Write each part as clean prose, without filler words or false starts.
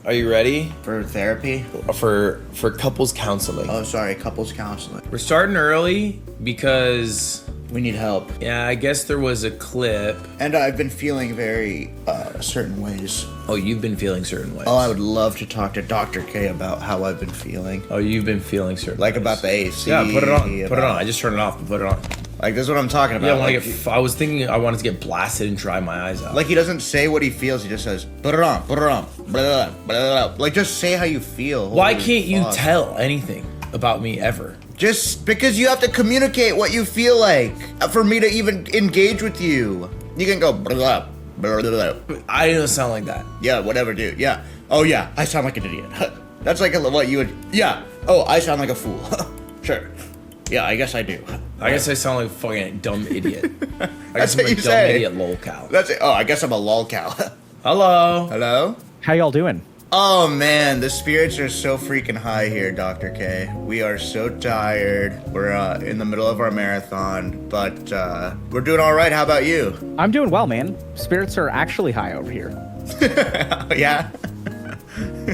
Are you ready? For therapy? For couples counseling. Oh, sorry, couples counseling. We're starting early because... We need help. Yeah, I guess there was a clip. And I've been feeling very certain ways. Oh, you've been feeling certain ways. Oh, I would love to talk to Dr. K about how I've been feeling. Oh, you've been feeling certain Like ways. about the AC. Yeah, put it on. Put it on. I just turned it off, but put it on. Like, this is what I'm talking about. Yeah, I was thinking I wanted to get blasted and dry my eyes out. Like, he doesn't say what he feels. He just says, put it on, put it on. Blah, blah, blah, blah. Like, just say how you feel. Why can't you tell anything about me ever? Just because you have to communicate what you feel like for me to even engage with you. You can go blah, blah, blah, blah. I don't sound like that. Yeah, whatever, dude. Yeah. Oh, yeah. I sound like an idiot. That's like what you would. Yeah. Oh, I sound like a fool. Sure. Yeah, I guess I do. I guess I sound like a fucking dumb idiot. I That's guess I'm what a you dumb say. idiot lolcow. That's it. Oh, I guess I'm a lolcow. Hello. Hello? How y'all doing? Oh man, the spirits are so freaking high here, Dr. K. We are so tired. We're in the middle of our marathon, but we're doing all right. How about you? I'm doing well, man. Spirits are actually high over here. Yeah?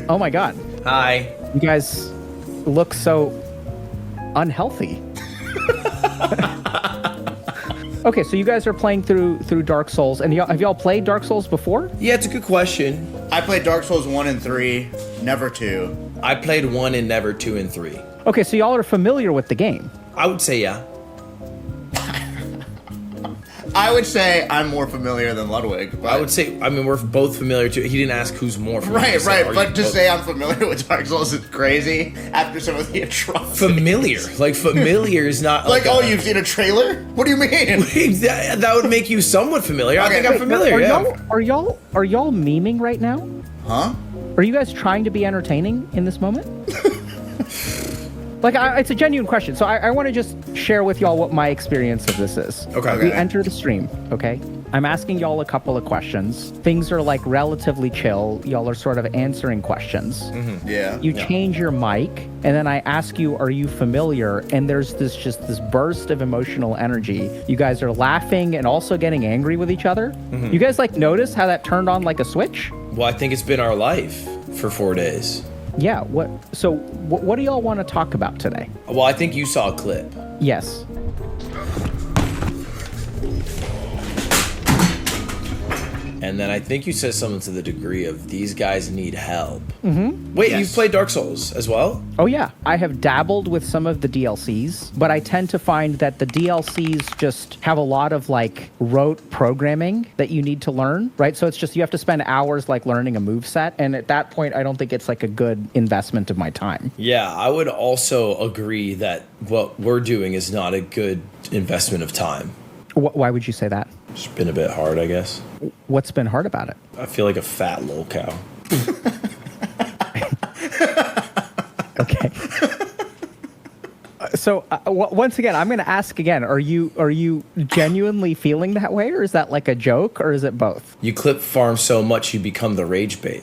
Oh my god. Hi. You guys look so unhealthy. Okay, so you guys are playing through Dark Souls, and have y'all played Dark Souls before? Yeah, it's a good question. I played Dark Souls 1 and 3, never 2. I played 1 and never 2 and 3. Okay, so y'all are familiar with the game. I would say yeah. I would say I'm more familiar than Ludwig. But I would say, I mean, we're both familiar too. He didn't ask who's more familiar. Right, Are but you to both say I'm familiar with Dark Souls is crazy after some of the atrocities. familiar. Like, familiar is not Like, oh, you've seen a trailer? What do you mean? that would make you somewhat familiar. I Okay, think I'm wait, familiar, yeah. Are y'all memeing right now? Huh? Are you guys trying to be entertaining in this moment? Like, it's a genuine question. So I want to just share with y'all what my experience of this is. Okay. We enter the stream, okay? I'm asking y'all a couple of questions. Things are like relatively chill. Y'all are sort of answering questions. Yeah. You change your mic, and then I ask you, are you familiar? And there's this burst of emotional energy. You guys are laughing and also getting angry with each other. You guys like notice how that turned on like a switch? Well, I think it's been our life for 4 days. Yeah. What do y'all want to talk about today? Well, I think you saw a clip. Yes. And then I think you said something to the degree of these guys need help. Wait, Yes. you've played Dark Souls as well? Oh yeah, I have dabbled with some of the DLCs, but I tend to find that the DLCs just have a lot of like rote programming that you need to learn, right? So it's just you have to spend hours like learning a move set, and at that point I don't think it's like a good investment of my time. Yeah, I would also agree that what we're doing is not a good investment of time. Why would you say that? It's been a bit hard, I guess. What's been hard about it? I feel like a fat lolcow. Okay. So once again, I'm going to ask again. Are you genuinely feeling that way, or is that like a joke, or is it both? You clip farm so much you become the rage bait.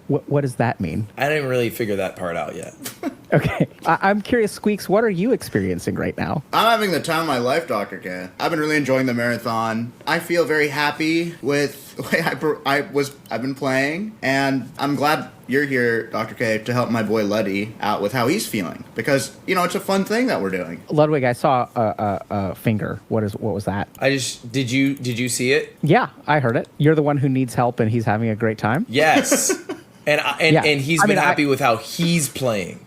What does that mean? I didn't really figure that part out yet. Okay. I'm curious, Squeex, what are you experiencing right now? I'm having the time of my life, Dr. K. I've been really enjoying the marathon. I feel very happy with the way I've been playing, and I'm glad you're here, Dr. K, to help my boy Luddy out with how he's feeling, because it's a fun thing that we're doing. Ludwig, I saw a finger. What was that? Did you see it? Yeah, I heard it. You're the one who needs help, and he's having a great time. Yes. And he's been happy with how he's playing,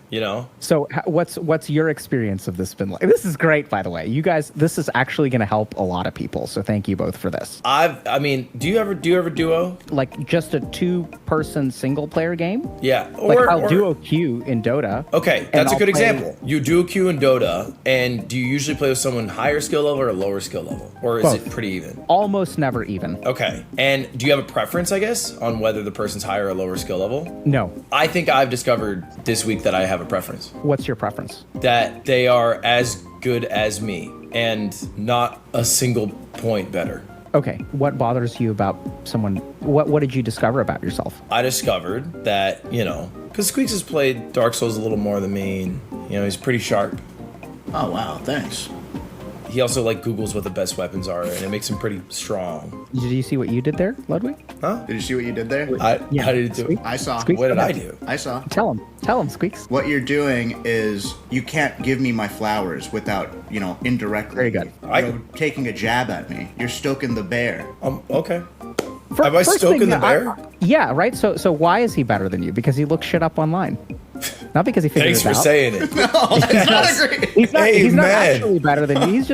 So what's your experience of this been like? This is great, by the way. You guys, this is actually going to help a lot of people. So thank you both for this. Do you ever duo? Like just a 2-person single player game? Yeah. Like I'll duo queue in Dota. Okay, that's a good example. You duo queue in Dota, and do you usually play with someone higher skill level or lower skill level? Or is it pretty even? Almost never even. Okay. And do you have a preference, I guess, on whether the person's higher or lower skill level? No. I think I've discovered this week that I have a preference. What's your preference? That they are as good as me and not a single point better. Okay. What bothers you about someone? What did you discover about yourself? I discovered that, because Squeex has played Dark Souls a little more than me, and, he's pretty sharp. Oh, wow, thanks. he also like Googles what the best weapons are, and it makes him pretty strong. Did you see what you did there, Ludwig? Huh? Did you see what you did there? How did it do it? I saw. Squeak. What did I do? I saw. Tell him, Squeex. What you're doing is you can't give me my flowers without, indirectly. Very good. Taking a jab at me. You're stoking the bear. Okay. Am I stoking the bear? Yeah, right. So why is he better than you? Because he looks shit up online. Not because he figured Thanks it out. for saying it. No, that's not great. He's not man. actually better than you. He's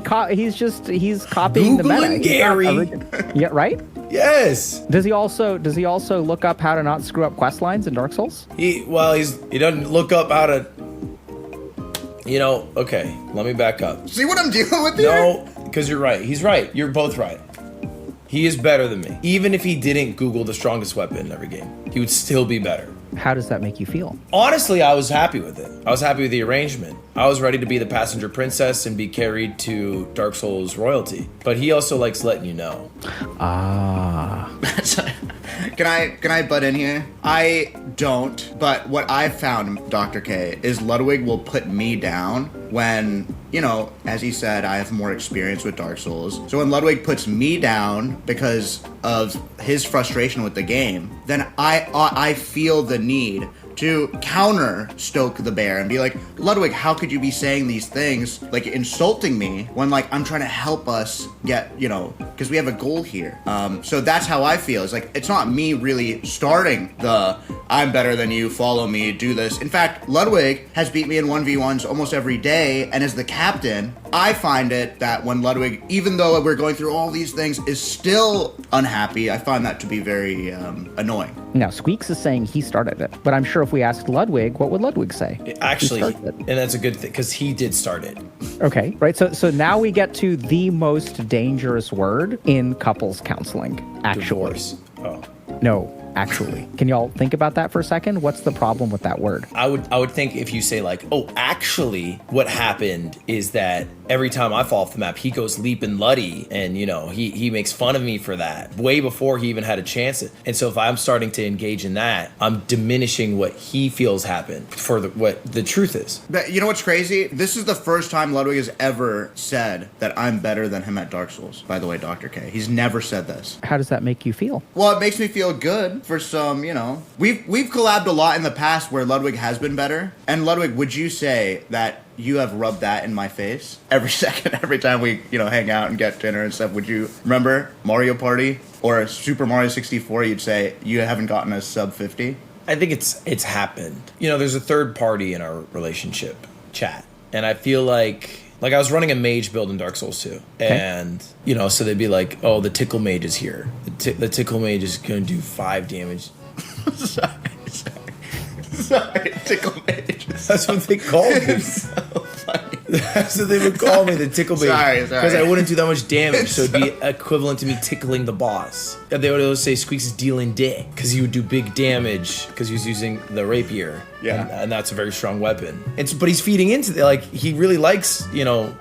copying the meta. Googling He's Gary. Yeah, right. Yes. Does he also look up how to not screw up quest lines in Dark Souls? He doesn't look up how to. Okay. Let me back up. See what I'm dealing with here? No, because you're right. He's right. You're both right. He is better than me. Even if he didn't Google the strongest weapon in every game, he would still be better. How does that make you feel? Honestly, I was happy with it. I was happy with the arrangement. I was ready to be the passenger princess and be carried to Dark Souls royalty. But he also likes letting you know. Ah. Can I butt in here? I don't, but what I've found, Dr. K, is Ludwig will put me down when, as he said, I have more experience with Dark Souls. So when Ludwig puts me down because of his frustration with the game, then I feel the need to counter stoke the bear and be like, Ludwig, how could you be saying these things, like insulting me when like I'm trying to help us get, because we have a goal here. So that's how I feel. It's like, it's not me really starting the I'm better than you, follow me, do this. In fact, Ludwig has beat me in 1v1s almost every day, and as the captain, I find it that when Ludwig, even though we're going through all these things, is still unhappy, I find that to be very annoying. Now, Squeex is saying he started it, but I'm sure if we asked Ludwig, what would Ludwig say? Actually, and that's a good thing, because he did start it. Okay, right. So now we get to the most dangerous word in couples counseling. Actually. Divorce. Oh. No, actually. Can y'all think about that for a second? What's the problem with that word? I would think if you say like, oh, actually, what happened is that every time I fall off the map, he goes leaping luddy, and he makes fun of me for that way before he even had a chance. And so if I'm starting to engage in that, I'm diminishing what he feels happened for what the truth is. But you know what's crazy? This is the first time Ludwig has ever said that I'm better than him at Dark Souls. By the way, Dr. K, he's never said this. How does that make you feel? Well, it makes me feel good for some, We've collabed a lot in the past where Ludwig has been better. And Ludwig, would you say that you have rubbed that in my face every second, every time we, hang out and get dinner and stuff? Would you remember Mario Party or Super Mario 64? You'd say you haven't gotten a sub 50. I think it's happened. There's a third party in our relationship chat, and I feel like I was running a mage build in Dark Souls 2, and so they'd be like, oh, the tickle mage is here. The tickle mage is gonna do 5 damage. Sorry, tickle mage. That's what they called me. So funny. That's what they would call me, the tickle mage. Sorry. Because I wouldn't do that much damage, so it'd be equivalent to me tickling the boss. And they would always say Squeex is dealing dick, because he would do big damage, because he was using the rapier. Yeah. And that's a very strong weapon. But he's feeding into he really likes,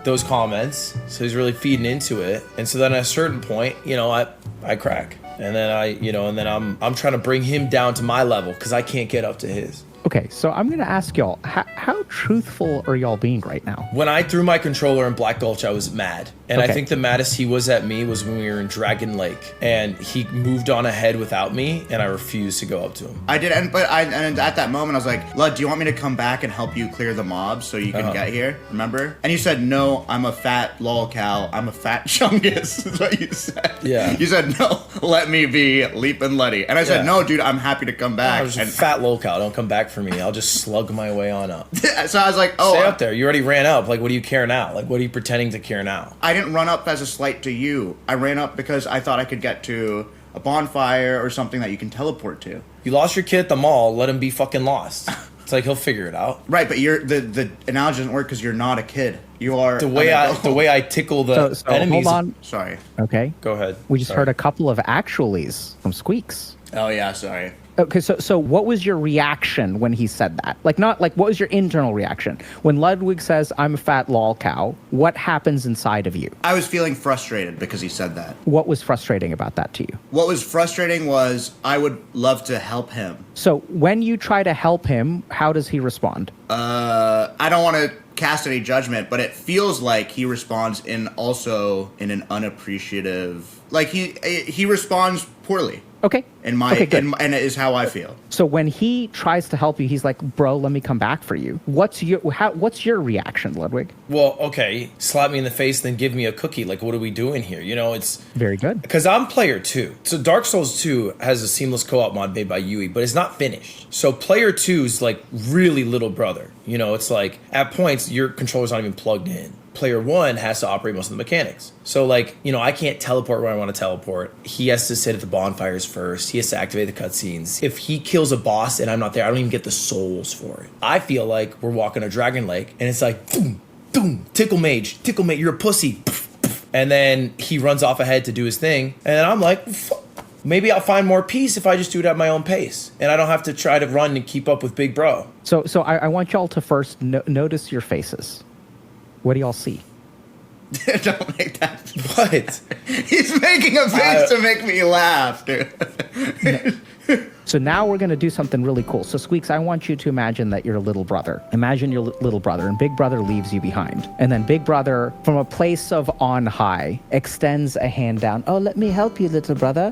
those comments, so he's really feeding into it. And so then at a certain point, I crack. And then I'm trying to bring him down to my level, because I can't get up to his. Okay, so I'm going to ask y'all, how truthful are y'all being right now? When I threw my controller in Black Gulch, I was mad. And I think the maddest he was at me was when we were in Dragon Lake. And he moved on ahead without me, and I refused to go up to him. I did, and at that moment, I was like, Lud, do you want me to come back and help you clear the mobs so you can get here? Remember? And you said, no, I'm a fat lolcow. I'm a fat chungus, is what you said. Yeah. You said, no, let me be leaping Luddy. And I said, no, dude, I'm happy to come back. I was a fat lolcow. Don't come back for me. I'll just slug my way on up. So I was like, oh. Stay up there. You already ran up. What do you care now? What are you pretending to care now? I didn't run up as a slight to you. I ran up because I thought I could get to a bonfire or something that you can teleport to. You lost your kid at the mall. Let him be fucking lost. It's like he'll figure it out. Right, but the analogy doesn't work because you're not a kid. You are the way I tickle the so enemies. Hold on. Sorry. Okay. Go ahead. We just heard a couple of actuallys from Squeex. Oh yeah, sorry. Okay, so what was your reaction when he said that? What was your internal reaction? When Ludwig says, I'm a fat lol cow, what happens inside of you? I was feeling frustrated because he said that. What was frustrating about that to you? What was frustrating was I would love to help him. So when you try to help him, how does he respond? I don't want to cast any judgment, but it feels like he responds in an unappreciative, like he responds poorly. Okay. And it is how I feel. So when he tries to help you, he's like, "Bro, let me come back for you." What's your reaction, Ludwig? Well, okay, slap me in the face, then give me a cookie. Like, what are we doing here? You know, it's very good. Because I'm player 2. So Dark Souls 2 has a seamless co-op mod made by Yui, but it's not finished. So player 2's like really little brother. You know, it's like at points your controller's not even plugged in. Player 1 has to operate most of the mechanics. So like, you know, I can't teleport where I want to teleport. He has to sit at the bonfires first. He has to activate the cutscenes. If he kills a boss and I'm not there, I don't even get the souls for it. I feel like we're walking a Dragon Lake and it's like, boom, boom, tickle mage, you're a pussy. And then he runs off ahead to do his thing. And then I'm like, maybe I'll find more peace if I just do it at my own pace. And I don't have to try to run and keep up with Big Bro. So I want y'all to first notice your faces. What do y'all see? Don't make that. What? He's making a face to make me laugh, dude. So now we're going to do something really cool. So Squeex, I want you to imagine that you're a little brother. Imagine your little brother, and Big Brother leaves you behind. And then Big Brother, from a place of on high, extends a hand down. "Oh, let me help you, little brother."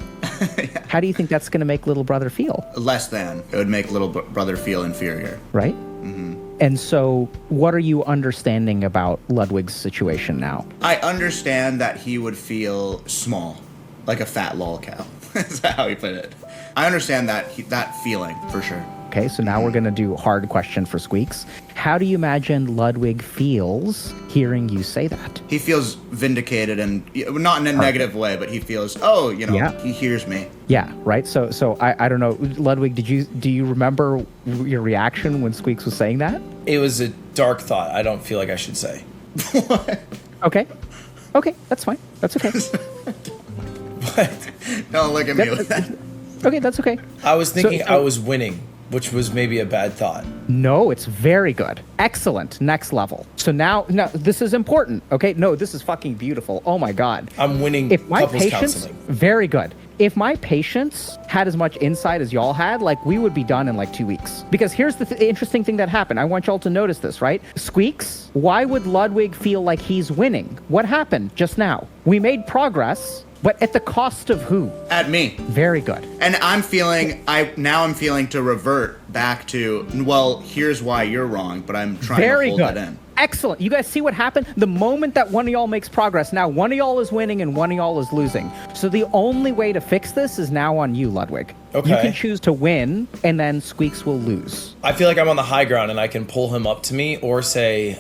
Yeah. How do you think that's going to make little brother feel? Less than. It would make little brother feel inferior. Right? Mm-hmm. And so what are you understanding about Ludwig's situation now? I understand that he would feel small, like a fat lol cow. That's how he put it. I understand that feeling for sure. Okay, so now we're going to do a hard question for Squeex. How do you imagine Ludwig feels hearing you say that? He feels vindicated, and not in a negative way, but he feels, he hears me. Yeah, right? So I don't know. Ludwig, do you remember your reaction when Squeex was saying that? It was a dark thought. I don't feel like I should say. What? Okay, that's fine. That's okay. What? Don't look at me with that. Okay, that's okay. I was thinking I was winning, which was maybe a bad thought. No, it's very good. Excellent. Next level. So now this is important. Okay, no, this is fucking beautiful. Oh my God. I'm winning couples counseling. Very good. If my patients had as much insight as y'all had, like, we would be done in like 2 weeks. Because here's the interesting thing that happened. I want y'all to notice this, right? Squeex, why would Ludwig feel like he's winning? What happened just now? We made progress, but at the cost of who? At me. Very good. And I'm feeling to revert back to, well, here's why you're wrong, but I'm trying to hold it in. Excellent. You guys see what happened? The moment that one of y'all makes progress, now one of y'all is winning and one of y'all is losing. So the only way to fix this is now on you, Ludwig. Okay. You can choose to win, and then Squeex will lose. I feel like I'm on the high ground, and I can pull him up to me or say,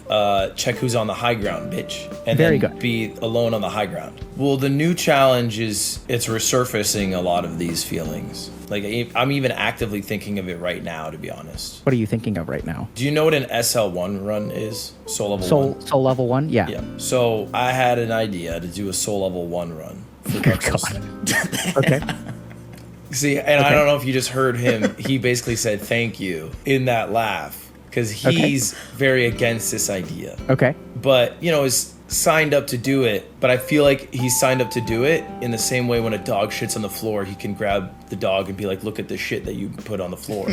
check who's on the high ground, bitch. And then be alone on the high ground. Well, the new challenge is it's resurfacing a lot of these feelings. Like, I'm even actively thinking of it right now, to be honest. What are you thinking of right now? Do you know what an SL1 run is? Soul Level 1? Soul Level 1? Yeah. Yeah. So I had an idea to do a Soul Level 1 run for Dark Souls. Okay. See, and I don't know if you just heard him. He basically said thank you in that laugh because he's very against this idea. Okay. But, is signed up to do it, but I feel like he's signed up to do it in the same way when a dog shits on the floor, he can grab the dog and be like, look at the shit that you put on the floor.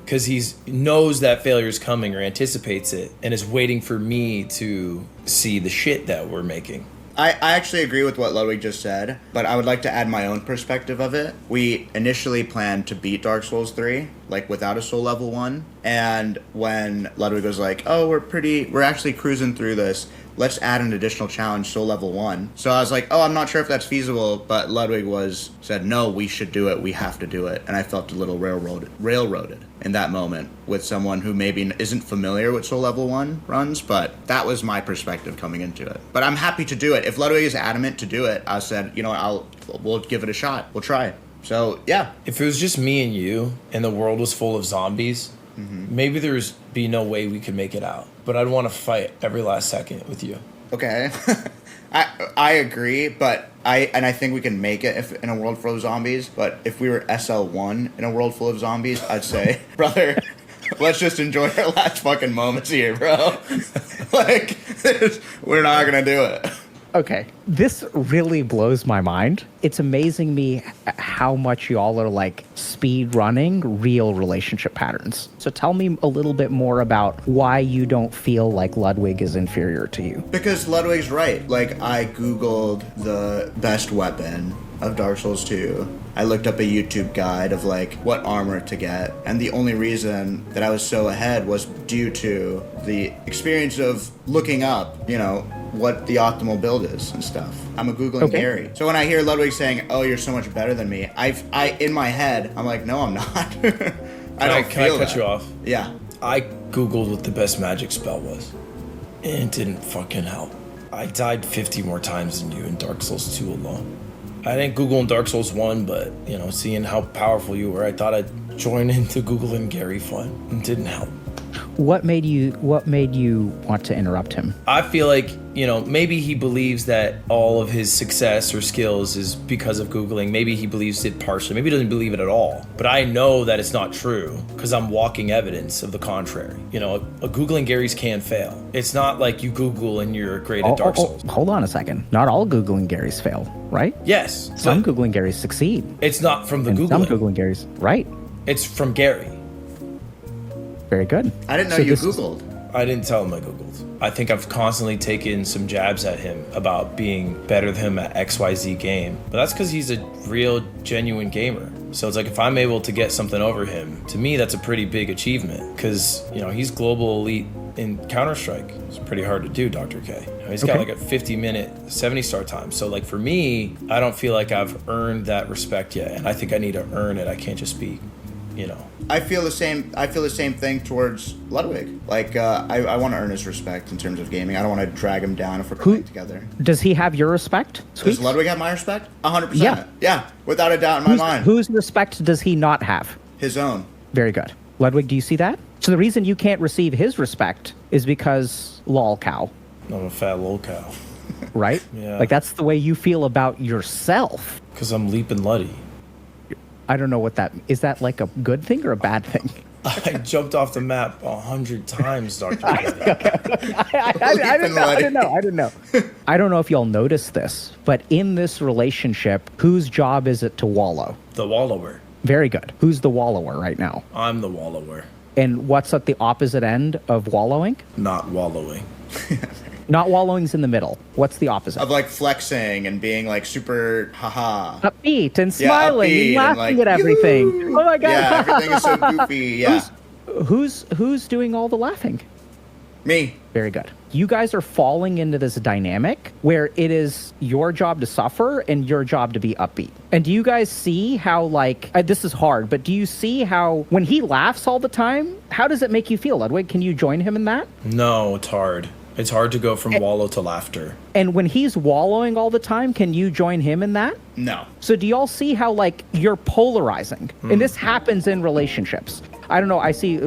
Because he knows that failure is coming or anticipates it and is waiting for me to see the shit that we're making. I actually agree with what Ludwig just said, but I would like to add my own perspective of it. We initially planned to beat Dark Souls 3, like without a Soul Level 1, and when Ludwig was like, oh, we're actually cruising through this, let's add an additional challenge, Soul Level 1. So I was like, oh, I'm not sure if that's feasible, but Ludwig said, no, we should do it, we have to do it, and I felt a little railroaded in that moment with someone who maybe isn't familiar with Soul Level 1 runs, but that was my perspective coming into it. But I'm happy to do it. If Ludwig is adamant to do it, I said, we'll give it a shot. We'll try it. So, yeah. If it was just me and you and the world was full of zombies, maybe there's be no way we could make it out. But I'd want to fight every last second with you. Okay. I agree, but I think we can make it in a world full of zombies. But if we were SL1 in a world full of zombies, I'd say, brother, let's just enjoy our last fucking moments here, bro. Like, we're not gonna do it. Okay. This really blows my mind. It's amazing me how much y'all are like speed running real relationship patterns. So tell me a little bit more about why you don't feel like Ludwig is inferior to you. Because Ludwig's right. Like, I Googled the best weapon of Dark Souls 2. I looked up a YouTube guide of like what armor to get, and the only reason that I was so ahead was due to the experience of looking up, you know, what the optimal build is and stuff. I'm a Googling Gary. So when I hear Ludwig saying, "Oh, you're so much better than me," I in my head, I'm like, "No, I'm not." Can I cut you off? Yeah. I Googled what the best magic spell was, and it didn't fucking help. I died 50 more times than you in Dark Souls 2 alone. I didn't Google in Dark Souls 1, but, you know, seeing how powerful you were, I thought I'd join into Googling Gary fun. It didn't help. What made you want to interrupt him? I feel like, you know, maybe he believes that all of his success or skills is because of Googling. Maybe he believes it partially. Maybe he doesn't believe it at all. But I know that it's not true because I'm walking evidence of the contrary. You know, a Googling Gary's can fail. It's not like you Google and you're great at Dark Souls. Hold on a second. Not all Googling Garys fail, right? Yes. Some Googling Garys succeed. It's not from the and Googling. Some Googling Garys, right? It's from Gary. Very good. I didn't know you Googled. I didn't tell him I Googled. I think I've constantly taken some jabs at him about being better than him at XYZ game. But that's because he's a real, genuine gamer. So it's like if I'm able to get something over him, to me, that's a pretty big achievement. Because, you know, he's global elite in Counter-Strike. It's pretty hard to do, Dr. K. You know, he's got like a 50-minute 70-star time. So like for me, I don't feel like I've earned that respect yet. And I think I need to earn it. I can't just be, you know. I feel the same thing towards Ludwig. Like, I want to earn his respect in terms of gaming. I don't want to drag him down if we're playing together. Does he have your respect? Does Ludwig have my respect? 100%. Yeah. Yeah, without a doubt in my mind. Whose respect does he not have? His own. Very good. Ludwig, do you see that? So the reason you can't receive his respect is because lol cow. I'm a fat lol cow. Right? Yeah. Like that's the way you feel about yourself. Because I'm leaping Luddy. I don't know what that is. That like a good thing or a bad thing? I jumped off the map 100 times, Dr. K. I didn't know. I don't know if y'all noticed this, but in this relationship, whose job is it to wallow? The wallower. Very good. Who's the wallower right now? I'm the wallower. And what's at the opposite end of wallowing? Not wallowing. Not wallowing's in the middle. What's the opposite? Of like flexing and being like super haha. Upbeat and smiling upbeat and laughing and, like, at everything. yoo-hoo. Oh my god. Yeah, everything is so goofy. Yeah. Who's doing all the laughing? Me. Very good. You guys are falling into this dynamic where it is your job to suffer and your job to be upbeat. And do you guys see how, like, this is hard, but do you see how when he laughs all the time, how does it make you feel, Ludwig? Can you join him in that? No, it's hard. It's hard to go from wallow to laughter. And when he's wallowing all the time, can you join him in that? No. So do y'all see how, like, you're polarizing? And this happens in relationships. I don't know. I see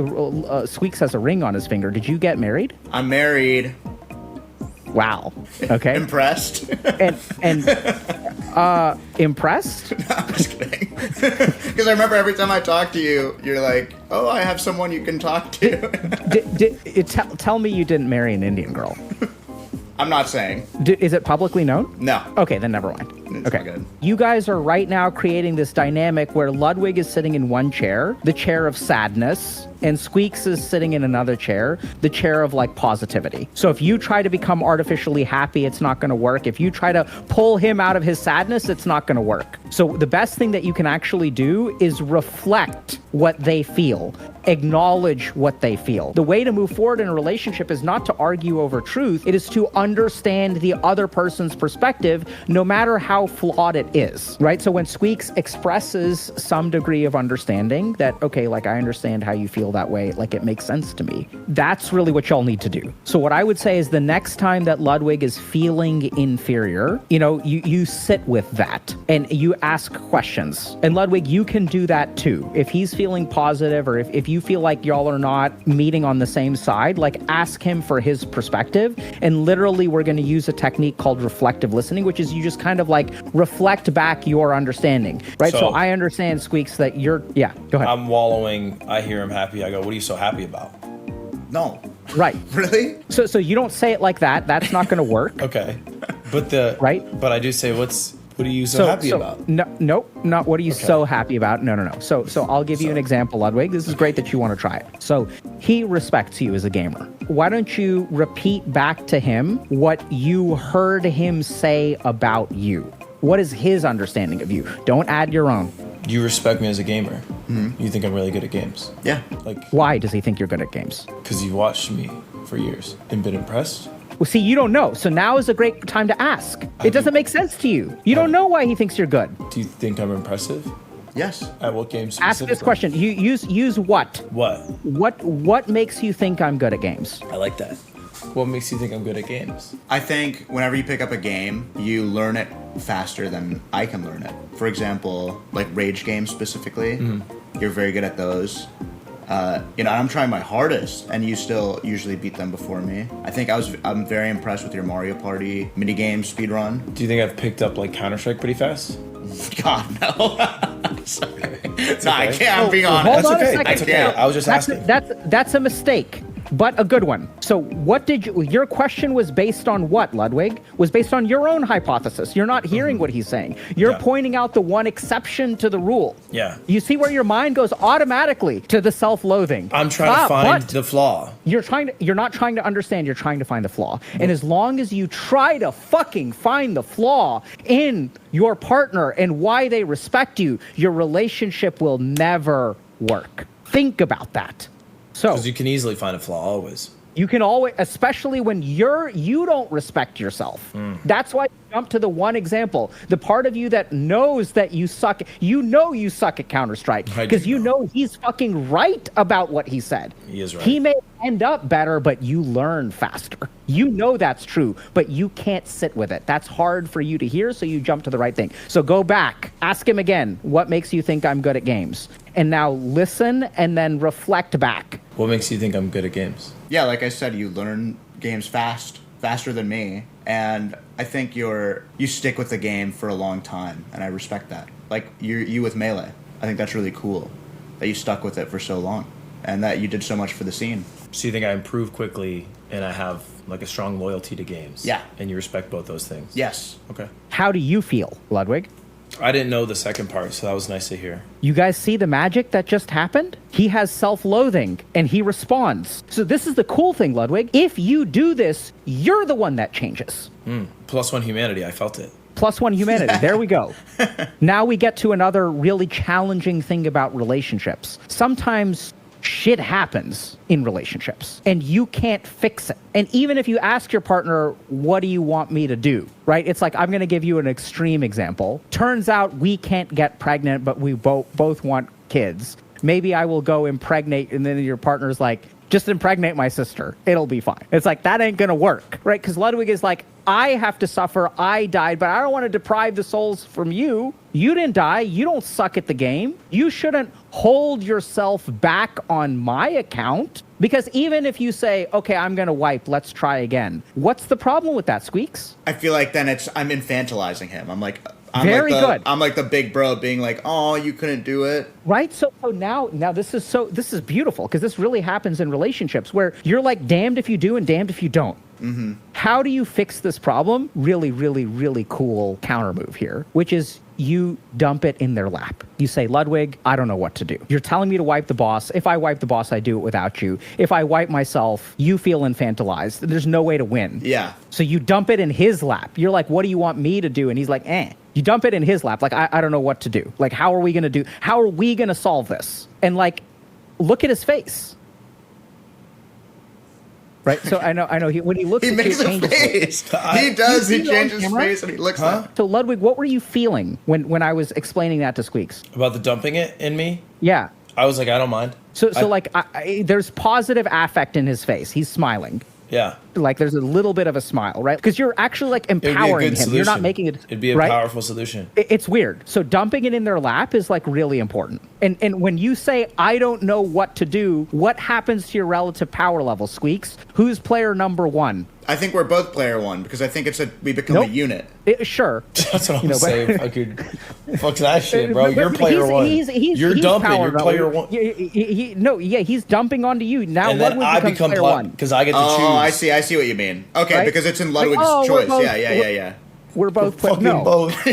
Squeex has a ring on his finger. Did you get married? I'm married. Wow. Okay. Impressed. and impressed? No, I'm just kidding. Because I remember every time I talk to you, you're like, "Oh, I have someone you can talk to." Tell me you didn't marry an Indian girl. I'm not saying. Is it publicly known? No. Okay, then never mind. It's Okay. all good. You guys are right now creating this dynamic where Ludwig is sitting in one chair, the chair of sadness, and Squeex is sitting in another chair, the chair of like positivity. So if you try to become artificially happy, it's not going to work. If you try to pull him out of his sadness, it's not going to work. So the best thing that you can actually do is reflect what they feel, acknowledge what they feel. The way to move forward in a relationship is not to argue over truth. It is to understand the other person's perspective, no matter how flawed it is, right? So when Squeex expresses some degree of understanding that, okay, like I understand how you feel that way, like it makes sense to me. That's really what y'all need to do. So what I would say is the next time that Ludwig is feeling inferior, you sit with that and you ask questions. And Ludwig, you can do that too. If he's feeling positive or if you feel like y'all are not meeting on the same side, like ask him for his perspective. And literally we're going to use a technique called reflective listening, which is you just kind of like reflect back your understanding, right? So I understand, Squeex, that go ahead. I'm wallowing. I hear him happy. I go, what are you so happy about? No. Right. Really? So you don't say it like that. That's not going to work. Okay. But I do say, what are you so happy about? No, not what are you so happy about? No. So I'll give you an example, Ludwig. This is great that you want to try it. So he respects you as a gamer. Why don't you repeat back to him what you heard him say about you? What is his understanding of you? Don't add your own. You respect me as a gamer. Mm-hmm. You think I'm really good at games. Yeah. Why does he think you're good at games? Because you've watched me for years and been impressed. Well, see, you don't know. So now is a great time to ask. It doesn't make sense to you. You don't know why he thinks you're good. Do you think I'm impressive? Yes. At what games specifically? Ask this question. You use what? What? What makes you think I'm good at games? I like that. What makes you think I'm good at games? I think whenever you pick up a game, you learn it faster than I can learn it. For example, like rage games specifically, you're very good at those. I'm trying my hardest, and you still usually beat them before me. I think I'm very impressed with your Mario Party minigame speedrun. Do you think I've picked up like Counter-Strike pretty fast? God, no. Sorry. No, I can't. I'm being Hold honest. on a okay. second. That's okay. I was just asking. That's a mistake. But a good one. So your question was based on what, Ludwig? Was based on your own hypothesis. You're not hearing what he's saying. You're pointing out the one exception to the rule. Yeah. You see where your mind goes automatically to the self-loathing. I'm trying to find the flaw. You're not trying to understand, you're trying to find the flaw. And as long as you try to fucking find the flaw in your partner and why they respect you, your relationship will never work. Think about that. Because you can easily find a flaw always. You can always, especially when you don't respect yourself. That's why you jump to the one example. The part of you that knows that you suck, you suck at Counter-Strike. Because you know he's fucking right about what he said. He is right. He may end up better, but you learn faster. You know that's true, but you can't sit with it. That's hard for you to hear, so you jump to the right thing. So go back, ask him again, what makes you think I'm good at games? And now listen and then reflect back. What makes you think I'm good at games? Yeah, like I said, you learn games faster than me, and I think you stick with the game for a long time, and I respect that. Like you with Melee, I think that's really cool that you stuck with it for so long, and that you did so much for the scene. So you think I improve quickly, and I have like a strong loyalty to games? Yeah. And you respect both those things? Yes. Okay. How do you feel, Ludwig? I didn't know the second part, so that was nice to hear. You guys see the magic that just happened? He has self-loathing, and he responds. So this is the cool thing, Ludwig. If you do this, you're the one that changes. +1 humanity, I felt it. +1 humanity. There we go. Now we get to another really challenging thing about relationships. Sometimes shit happens in relationships and you can't fix it. And even if you ask your partner, what do you want me to do? Right? It's like, I'm going to give you an extreme example. Turns out we can't get pregnant, but we both want kids. Maybe I will go impregnate, and then your partner's like, just impregnate my sister. It'll be fine. It's like, that ain't going to work, right? Because Ludwig is like, I have to suffer. I died, but I don't want to deprive the souls from you. You didn't die. You don't suck at the game. You shouldn't hold yourself back on my account. Because even if you say, okay, I'm going to wipe, let's try again. What's the problem with that, Squeex? I feel like then I'm infantilizing him. I'm Very good. I'm like the big bro being like, oh, you couldn't do it. Right? So now this is beautiful, because this really happens in relationships where you're like damned if you do and damned if you don't. Mm-hmm. How do you fix this problem? Really, really, really cool counter move here, which is you dump it in their lap. You say, Ludwig, I don't know what to do. You're telling me to wipe the boss. If I wipe the boss, I do it without you. If I wipe myself, you feel infantilized. There's no way to win. Yeah. So you dump it in his lap. You're like, what do you want me to do? And he's like, eh. You dump it in his lap. Like, I don't know what to do. Like, how are we going to solve this? And like, look at his face. Right? So I know when he looks he at makes you, a face. He does. He changes his face and he looks up. So Ludwig, what were you feeling when I was explaining that to Squeex? About the dumping it in me? Yeah. I was like, I don't mind. So there's positive affect in his face. He's smiling. Yeah. Like there's a little bit of a smile, right? Because you're actually like empowering him. Solution. You're not making it. It'd be a powerful solution. It's weird. So dumping it in their lap is like really important. And when you say, I don't know what to do, what happens to your relative power level, Squeex? Who's player number one? I think we're both player one because I think we become Nope. a unit. Sure. That's what I'm know, saying. Fuck that shit, bro. You're player one. You're dumping. You're player one. He's dumping onto you now. And then Ludwig I becomes become player one. because I get to choose. Oh, I see what you mean. Okay, Right? because it's in Ludwig's Like, choice. we're both- Yeah. We're both Fucking no. both.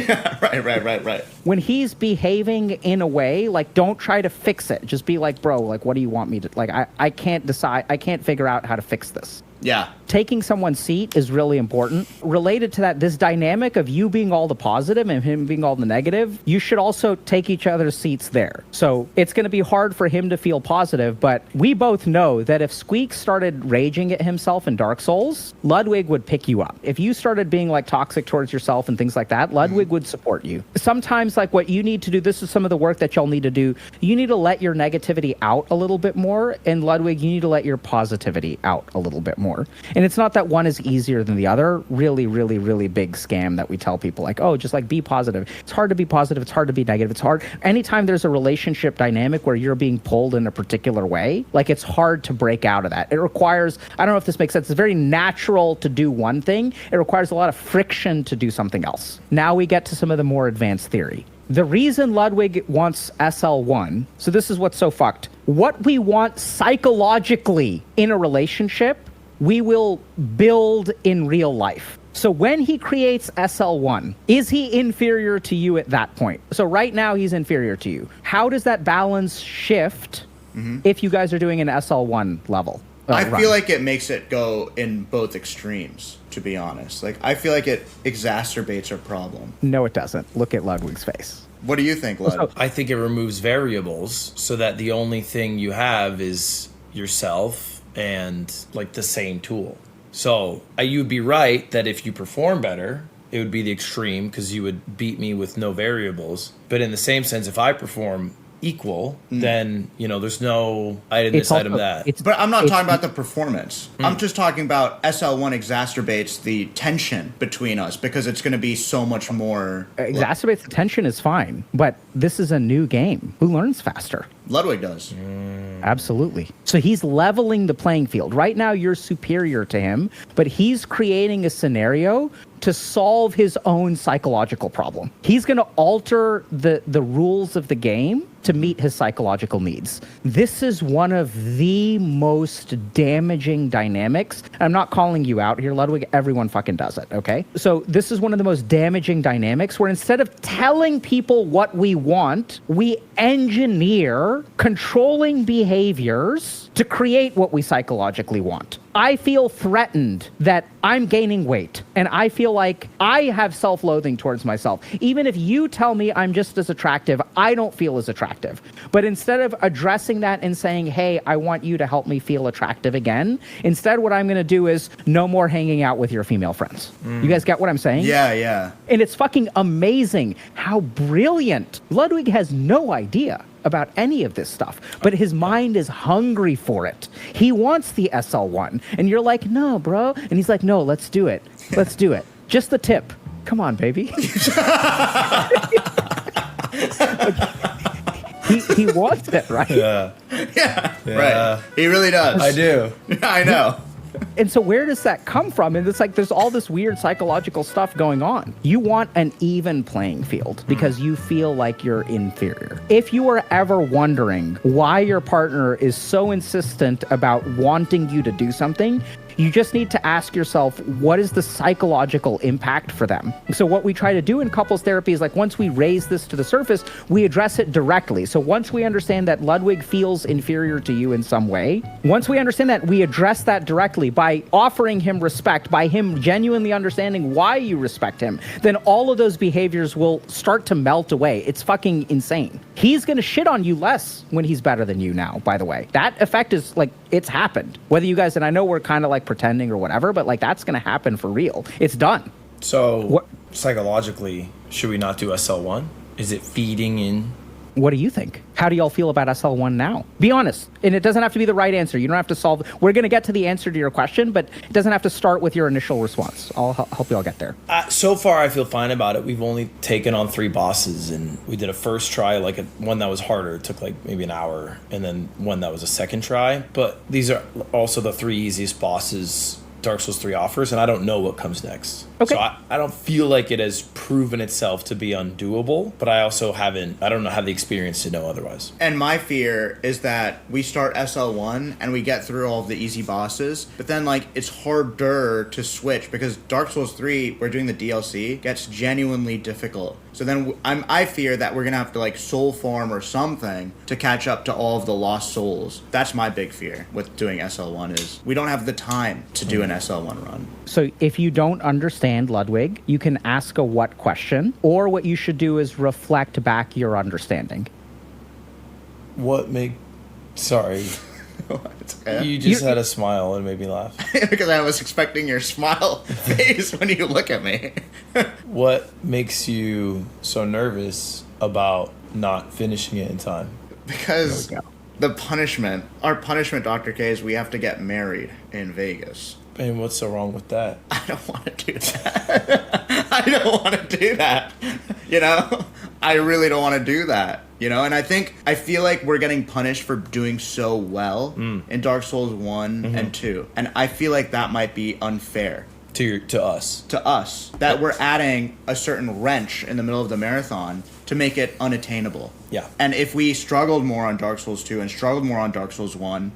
Right. When he's behaving in a way, like, don't try to fix it. Just be like, bro, like, what do you want me to, like, I can't decide. I can't figure out how to fix this. Yeah. Taking someone's seat is really important. Related to that, this dynamic of you being all the positive and him being all the negative, you should also take each other's seats there. So it's going to be hard for him to feel positive, but we both know that if Squeex started raging at himself in Dark Souls, Ludwig would pick you up. If you started being like toxic towards yourself and things like that, Ludwig would support you. Sometimes like what you need to do, this is some of the work that y'all need to do. You need to let your negativity out a little bit more, and Ludwig, you need to let your positivity out a little bit more. And it's not that one is easier than the other. Really, really, really big scam that we tell people like, oh, just like be positive. It's hard to be positive. It's hard to be negative. It's hard. Anytime there's a relationship dynamic where you're being pulled in a particular way, like it's hard to break out of that. It requires, I don't know if this makes sense. It's very natural to do one thing. It requires a lot of friction to do something else. Now we get to some of the more advanced theory. The reason Ludwig wants SL1, so this is what's so fucked. What we want psychologically in a relationship, we will build in real life. So when he creates SL1, is he inferior to you at that point? So right now he's inferior to you. How does that balance shift if you guys are doing an SL1 level? I feel like it makes it go in both extremes, to be honest. Like, I feel like it exacerbates our problem. No, it doesn't. Look at Ludwig's face. What do you think, Lud? I think it removes variables so that the only thing you have is yourself and like the same tool. So you'd be right that if you perform better, it would be the extreme because you would beat me with no variables. But in the same sense, if I perform equal, then, you know, there's no item this, item that. But I'm not talking about the performance. I'm just talking about SL1 exacerbates the tension between us because it's going to be so much more... Exacerbates the tension is fine, but this is a new game. Who learns faster? Ludwig does. Absolutely. So he's leveling the playing field. Right now, you're superior to him, but he's creating a scenario to solve his own psychological problem. He's going to alter the rules of the game to meet his psychological needs. This is one of the most damaging dynamics. I'm not calling you out here, Ludwig. Everyone fucking does it, okay? So this is one of the most damaging dynamics where instead of telling people what we want, we engineer controlling behaviors to create what we psychologically want. I feel threatened that I'm gaining weight, and I feel like I have self-loathing towards myself. Even if you tell me I'm just as attractive, I don't feel as attractive. But instead of addressing that and saying, hey, I want you to help me feel attractive again, instead what I'm going to do is no more hanging out with your female friends. You guys get what I'm saying? Yeah. And it's fucking amazing how brilliant. Ludwig has no idea about any of this stuff, but his mind is hungry for it. He wants the SL1. And you're like, no, bro. And he's like, no, let's do it. Let's do it. Just the tip. Come on, baby. He wants it, right? Yeah, right. He really does. I do. I know. And so where does that come from? And it's like there's all this weird psychological stuff going on. You want an even playing field because you feel like you're inferior. If you are ever wondering why your partner is so insistent about wanting you to do something, you just need to ask yourself, what is the psychological impact for them? So what we try to do in couples therapy is like once we raise this to the surface, we address it directly. So once we understand that Ludwig feels inferior to you in some way, once we understand that, we address that directly by offering him respect, by him genuinely understanding why you respect him, then all of those behaviors will start to melt away. It's fucking insane. He's going to shit on you less when he's better than you now, by the way. That effect is like, it's happened. Whether you guys, and I know we're kind of like pretending or whatever, but like that's going to happen for real. It's done. So psychologically, should we not do SL1? Is it feeding in? What do you think? How do y'all feel about SL1 now? Be honest. And it doesn't have to be the right answer. You don't have to solve. We're going to get to the answer to your question, but it doesn't have to start with your initial response. I'll help you all get there. So far, I feel fine about it. We've only taken on 3 bosses, and we did a first try, like one that was harder. It took like maybe an hour, and then one that was a second try. But these are also the 3 easiest bosses Dark Souls 3 offers, and I don't know what comes next. Okay. So I don't feel like it has proven itself to be undoable, but I also I don't have the experience to know otherwise. And my fear is that we start SL1 and we get through all of the easy bosses, but then like it's harder to switch because Dark Souls 3, we're doing the DLC, gets genuinely difficult. So then I fear that we're gonna have to like soul farm or something to catch up to all of the lost souls. That's my big fear with doing SL1 is we don't have the time to do an SL1 run. So if you don't understand Ludwig, you can ask a what question, or what you should do is reflect back your understanding. Sorry. It's okay. You just had a smile and made me laugh. Because I was expecting your smile face when you look at me. What makes you so nervous about not finishing it in time? Because There we our punishment, Dr. K, is we have to get married in Vegas. And what's so wrong with that? I don't want to do that. I don't want to do that. You know? I really don't want to do that. You know? And I feel like we're getting punished for doing so well in Dark Souls 1 and 2. And I feel like that might be unfair. To us. To us. That we're adding a certain wrench in the middle of the marathon to make it unattainable. Yeah. And if we struggled more on Dark Souls 2 and struggled more on Dark Souls 1,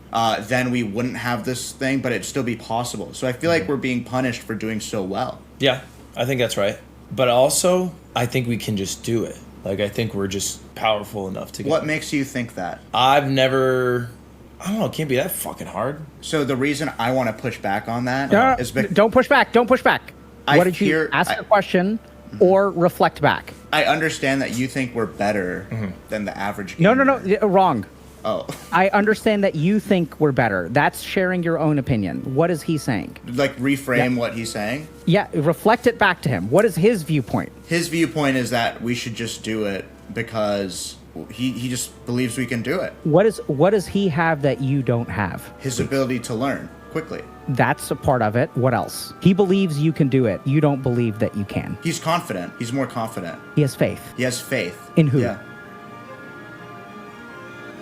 then we wouldn't have this thing, but it'd still be possible. So I feel like we're being punished for doing so well. Yeah, I think that's right. But also, I think we can just do it. Like, I think we're just powerful enough to get What it. makes you think that? I don't know, it can't be that fucking hard. So the reason I want to push back on that is because Don't push back. Don't push back. What did you ask a question or reflect back? I understand that you think we're better than the average No, gamer. wrong. Oh. I understand that you think we're better. That's sharing your own opinion. What is he saying? Like, reframe what he's saying? Yeah, reflect it back to him. What is his viewpoint? His viewpoint is that we should just do it because he just believes we can do it. What does he have that you don't have? His ability to learn quickly. That's a part of it. What else? He believes you can do it. You don't believe that you can. He's confident. He's more confident. He has faith. He has faith. In who? Yeah.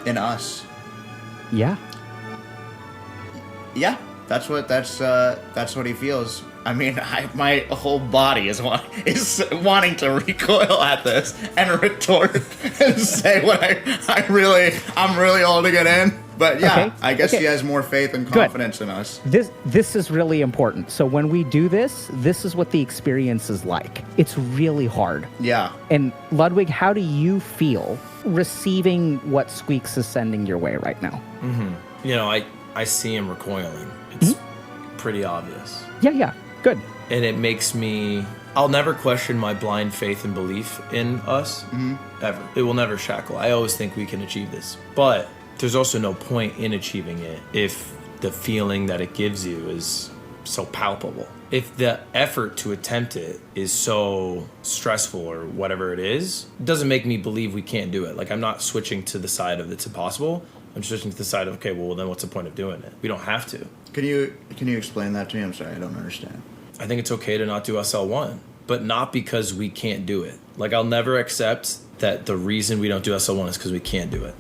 In us. Yeah. Yeah. That's what he feels. I mean, my whole body is wanting to recoil at this and retort and say what I'm really holding it in. But yeah, Okay, I guess okay. he has more faith and confidence in us. This is really important. So when we do this is what the experience is like. It's really hard. Yeah. And Ludwig, how do you feel receiving what Squeex is sending your way right now? You know, I see him recoiling. It's pretty obvious. Yeah. Good. And it makes me... I'll never question my blind faith and belief in us, ever. It will never shackle. I always think we can achieve this. But there's also no point in achieving it if the feeling that it gives you is so palpable. If the effort to attempt it is so stressful or whatever it is, it doesn't make me believe we can't do it. Like, I'm not switching to the side of it's impossible. I'm switching to the side of, okay, well, then what's the point of doing it? We don't have to. Can you explain that to me? I'm sorry, I don't understand. I think it's okay to not do SL1, but not because we can't do it. Like, I'll never accept that the reason we don't do SL1 is because we can't do it.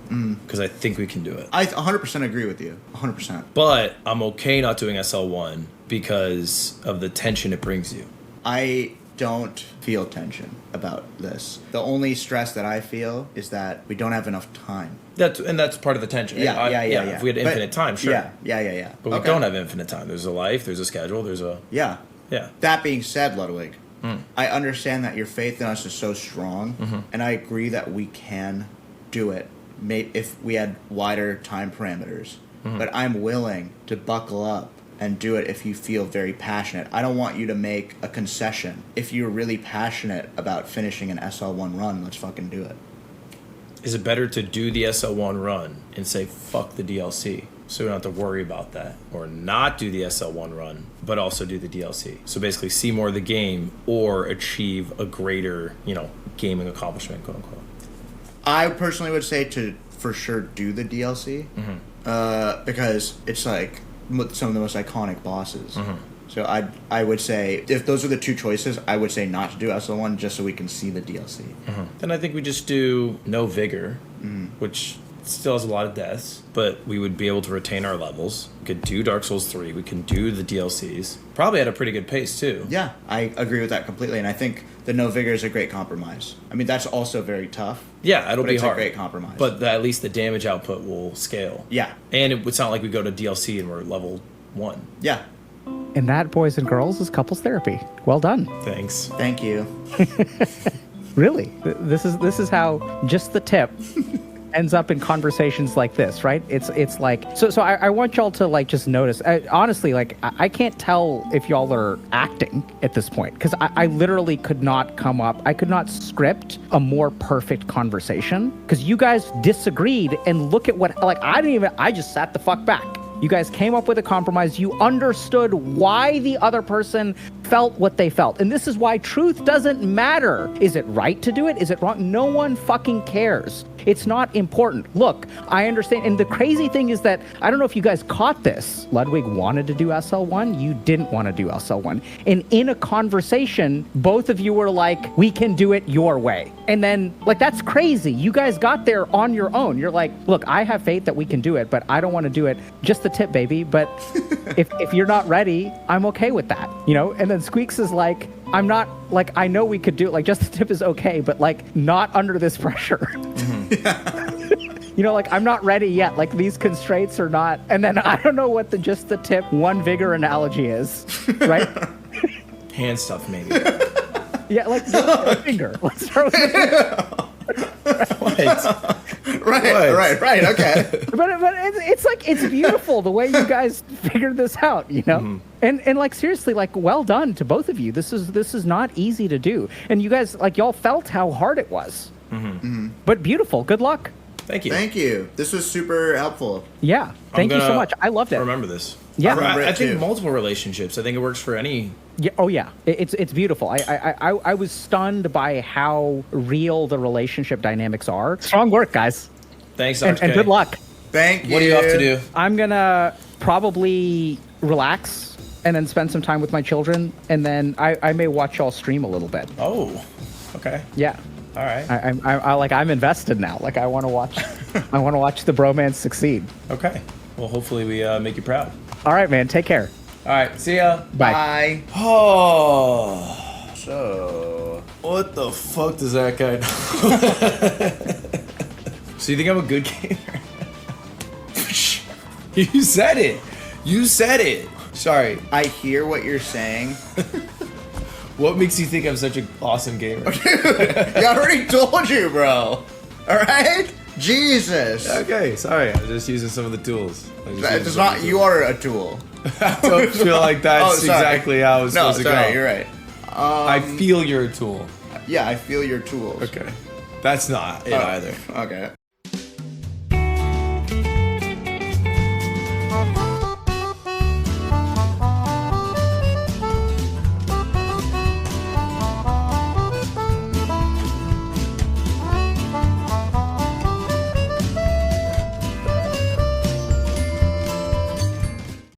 Because I think we can do it. I 100% agree with you. 100%. But I'm okay not doing SL1 because of the tension it brings you. I don't feel tension about this. The only stress that I feel is that we don't have enough time. That's part of the tension. Yeah. If we had infinite time, sure. Yeah. But we don't have infinite time. There's a life, there's a schedule, there's a... Yeah. Yeah. That being said, Ludwig, I understand that your faith in us is so strong, and I agree that we can do it if we had wider time parameters. But I'm willing to buckle up and do it if you feel very passionate. I don't want you to make a concession. If you're really passionate about finishing an SL1 run, let's fucking do it. Is it better to do the SL1 run and say, fuck the DLC, so we don't have to worry about that? Or not do the SL1 run, but also do the DLC? So basically see more of the game or achieve a greater, gaming accomplishment, quote unquote. I personally would say to for sure do the DLC because it's like some of the most iconic bosses. So I would say if those are the two choices, I would say not to do SL1 just so we can see the DLC. Then I think we just do no vigor, which still has a lot of deaths, but we would be able to retain our levels. We could do Dark Souls 3. We can do the DLCs. Probably at a pretty good pace, too. Yeah, I agree with that completely, and I think the no vigor is a great compromise. I mean, that's also very tough. Yeah, it'll but be it's hard. a great compromise. But at least the damage output will scale. Yeah. And it's not like we go to DLC and we're level 1. Yeah. And that, boys and girls, is couples therapy. Well done. Thanks. Thank you. Really, this is how just the tip ends up in conversations like this, right? It's like so. I want y'all to like just notice. Honestly, like I can't tell if y'all are acting at this point because I literally could not come up. I could not script a more perfect conversation because you guys disagreed and look at what like I just sat the fuck back. You guys came up with a compromise. You understood why the other person felt what they felt. And this is why truth doesn't matter. Is it right to do it? Is it wrong? No one fucking cares. It's not important. Look, I understand. And the crazy thing is that, I don't know if you guys caught this. Ludwig wanted to do SL1. You didn't want to do SL1. And in a conversation, both of you were like, we can do it your way. And then, like, that's crazy. You guys got there on your own. You're like, look, I have faith that we can do it, but I don't want to do it. Just the tip, baby. But if you're not ready, I'm okay with that. You know? And then Squeex is like, I'm not, like, I know we could do it. Like, just the tip is okay, but, like, not under this pressure. You know, like, I'm not ready yet. Like, these constraints are not. And then I don't know what the just the tip one vigor analogy is, right? Hand stuff, maybe. Yeah, like, just a finger. Let's start with Right. Okay. But it's like, it's beautiful the way you guys figured this out, you know? Mm-hmm. And like, seriously, like, well done to both of you. This is not easy to do. And you guys, like, y'all felt how hard it was. Mm-hmm. Mm-hmm. But beautiful. Good luck. Thank you. Thank you. This was super helpful. Yeah. Thank you so much. I loved it. Remember this. Yeah. I think multiple relationships. I think it works for any. Yeah. Oh yeah. It's beautiful. I was stunned by how real the relationship dynamics are. Strong work, guys. Thanks, Dr. And good luck. Thank you. What are you off to do? I'm gonna probably relax and then spend some time with my children, and then I may watch y'all stream a little bit. Oh. Okay. Yeah. All right. I'm invested now. Like, I want to watch. I want to watch the bromance succeed. Okay. Well, hopefully we make you proud. All right, man. Take care. All right. See ya. Bye. Oh. So, What the fuck does that guy know? So you think I'm a good gamer? You said it. You said it. Sorry. I hear what you're saying. What makes you think I'm such an awesome gamer? I already told you, bro. All right? Jesus. Okay, sorry. I'm just using some of the tools. It's not. You are a tool. I don't feel like that's exactly how it's supposed to go. You're right. I feel you're a tool. Yeah, I feel your tools. Okay. That's not it either. Okay.